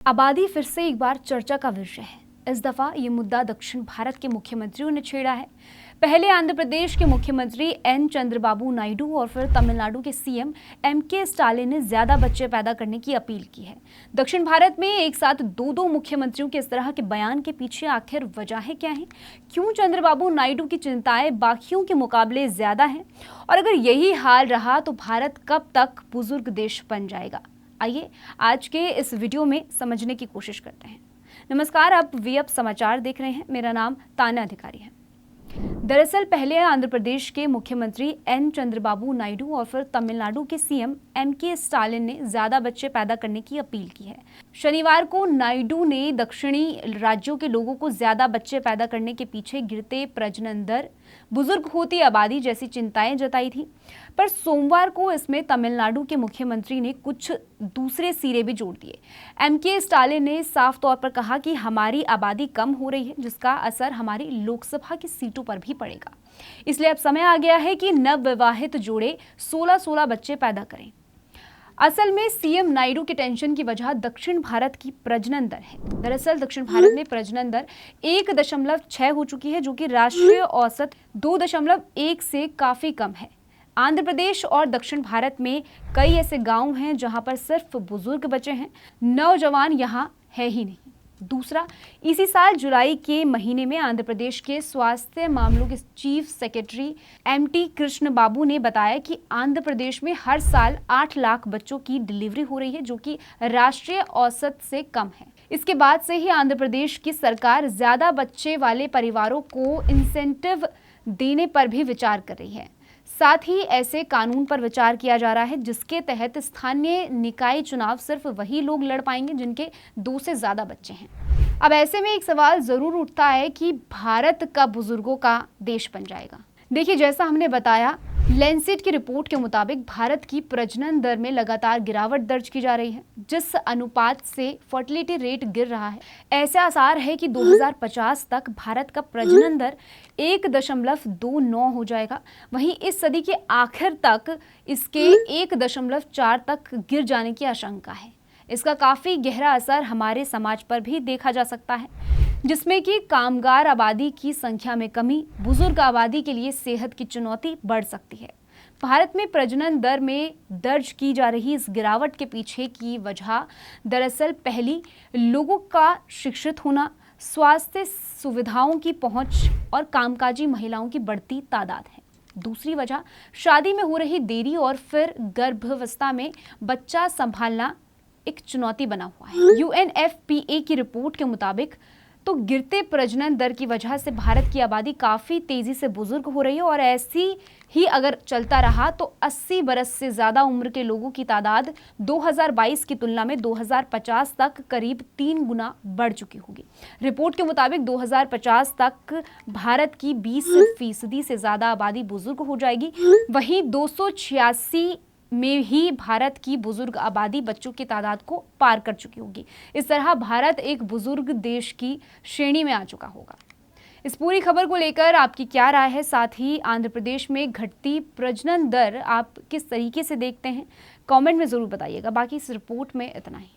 आबादी फिर से एक बार चर्चा का विषय है। इस दफा ये मुद्दा दक्षिण भारत के मुख्यमंत्रियों ने छेड़ा है। पहले आंध्र प्रदेश के मुख्यमंत्री एन चंद्रबाबू नायडू और फिर तमिलनाडु के सीएम एमके स्टालिन ने ज्यादा बच्चे पैदा करने की अपील की है। दक्षिण भारत में एक साथ दो मुख्यमंत्रियों के इस तरह के बयान के पीछे आखिर वजहें क्या हैं? क्यों चंद्रबाबू नायडू की चिंताएं बाकियों के मुकाबले ज्यादा हैं? और अगर यही हाल रहा तो भारत कब तक बुजुर्ग देश बन जाएगा? आइए आज के इस वीडियो में समझने की कोशिश करते हैं। नमस्कार, आप वीएफ समाचार देख रहे हैं। मेरा नाम तान्या अधिकारी है। दरअसल पहले आंध्र प्रदेश के मुख्यमंत्री एन चंद्रबाबू नायडू और फिर तमिलनाडु के सीएम एमके स्टालिन ने ज्यादा बच्चे पैदा करने की अपील की है। शनिवार को नायडू ने दक्षिणी राज्यों के लोगों को ज्यादा बच्चे पैदा करने के पीछे गिरते प्रजनन दर, बुजुर्ग होती आबादी जैसी चिंताएं जताई थी। पर सोमवार को इसमें तमिलनाडु के मुख्यमंत्री ने कुछ दूसरे सिरे भी जोड़ दिए। एमके स्टालिन ने साफ तौर पर कहा कि हमारी आबादी कम हो रही है, जिसका असर हमारी लोकसभा की सीटों पर भी पड़ेगा। इसलिए अब समय आ गया है कि नवविवाहित जोड़े 16-16 बच्चे पैदा करें। असल में सीएम नायडू के टेंशन की वजह दक्षिण भारत की प्रजनन दर है। दरअसल दक्षिण भारत में प्रजनन दर 1.6 हो चुकी है, जो कि राष्ट्रीय औसत 2.1 से काफी कम है। आंध्र प्रदेश और दक्षिण भारत में कई ऐसे गांव हैं जहां पर सिर्फ बुजुर्ग बचे हैं, नौजवान यहां है ही नहीं। दूसरा, इसी साल जुलाई के महीने में आंध्र प्रदेश के स्वास्थ्य मामलों के चीफ सेक्रेटरी एमटी कृष्ण बाबू ने बताया कि आंध्र प्रदेश में हर साल 8 लाख बच्चों की डिलीवरी हो रही है, जो कि राष्ट्रीय औसत से कम है। इसके बाद से ही आंध्र प्रदेश की सरकार ज्यादा बच्चे वाले परिवारों को इंसेंटिव देने पर भी विचार कर रही है। साथ ही ऐसे कानून पर विचार किया जा रहा है जिसके तहत स्थानीय निकाय चुनाव सिर्फ वही लोग लड़ पाएंगे जिनके 2 से ज्यादा बच्चे हैं। अब ऐसे में एक सवाल जरूर उठता है कि भारत कब बुजुर्गों का देश बन जाएगा? देखिए, जैसा हमने बताया, लैंसेट की रिपोर्ट के मुताबिक भारत की प्रजनन दर में लगातार गिरावट दर्ज की जा रही है। जिस अनुपात से फर्टिलिटी रेट गिर रहा है, ऐसे आसार है कि 2050 तक भारत का प्रजनन दर 1.29 हो जाएगा। वहीं इस सदी के आखिर तक इसके 1.4 तक गिर जाने की आशंका है। इसका काफी गहरा असर हमारे समाज पर भी देखा जा सकता है, जिसमें कि कामगार आबादी की संख्या में कमी, बुजुर्ग आबादी के लिए सेहत की चुनौती बढ़ सकती है। भारत में प्रजनन दर में दर्ज की जा रही इस गिरावट के पीछे की वजह दरअसल पहली, लोगों का शिक्षित होना, स्वास्थ्य सुविधाओं की पहुंच और कामकाजी महिलाओं की बढ़ती तादाद है। दूसरी वजह, शादी में हो रही देरी और फिर गर्भावस्था में बच्चा संभालना एक चुनौती बना हुआ है। यूएनएफपीए की रिपोर्ट के मुताबिक तो गिरते प्रजनन दर की वजह से भारत की आबादी काफी तेजी से बुजुर्ग हो रही है और ऐसी ही अगर चलता रहा तो 80 बरस से ज्यादा उम्र के लोगों की तादाद 2022 की तुलना में 2050 तक करीब 3 गुना बढ़ चुकी होगी। रिपोर्ट के मुताबिक 2050 तक भारत की 20% से ज्यादा आबादी बुजुर्ग हो जाएगी। वहीं 286 में ही भारत की बुजुर्ग आबादी बच्चों की तादाद को पार कर चुकी होगी। इस तरह भारत एक बुजुर्ग देश की श्रेणी में आ चुका होगा। इस पूरी खबर को लेकर आपकी क्या राय है? साथ ही आंध्र प्रदेश में घटती प्रजनन दर आप किस तरीके से देखते हैं? कमेंट में जरूर बताइएगा। बाकी इस रिपोर्ट में इतना ही।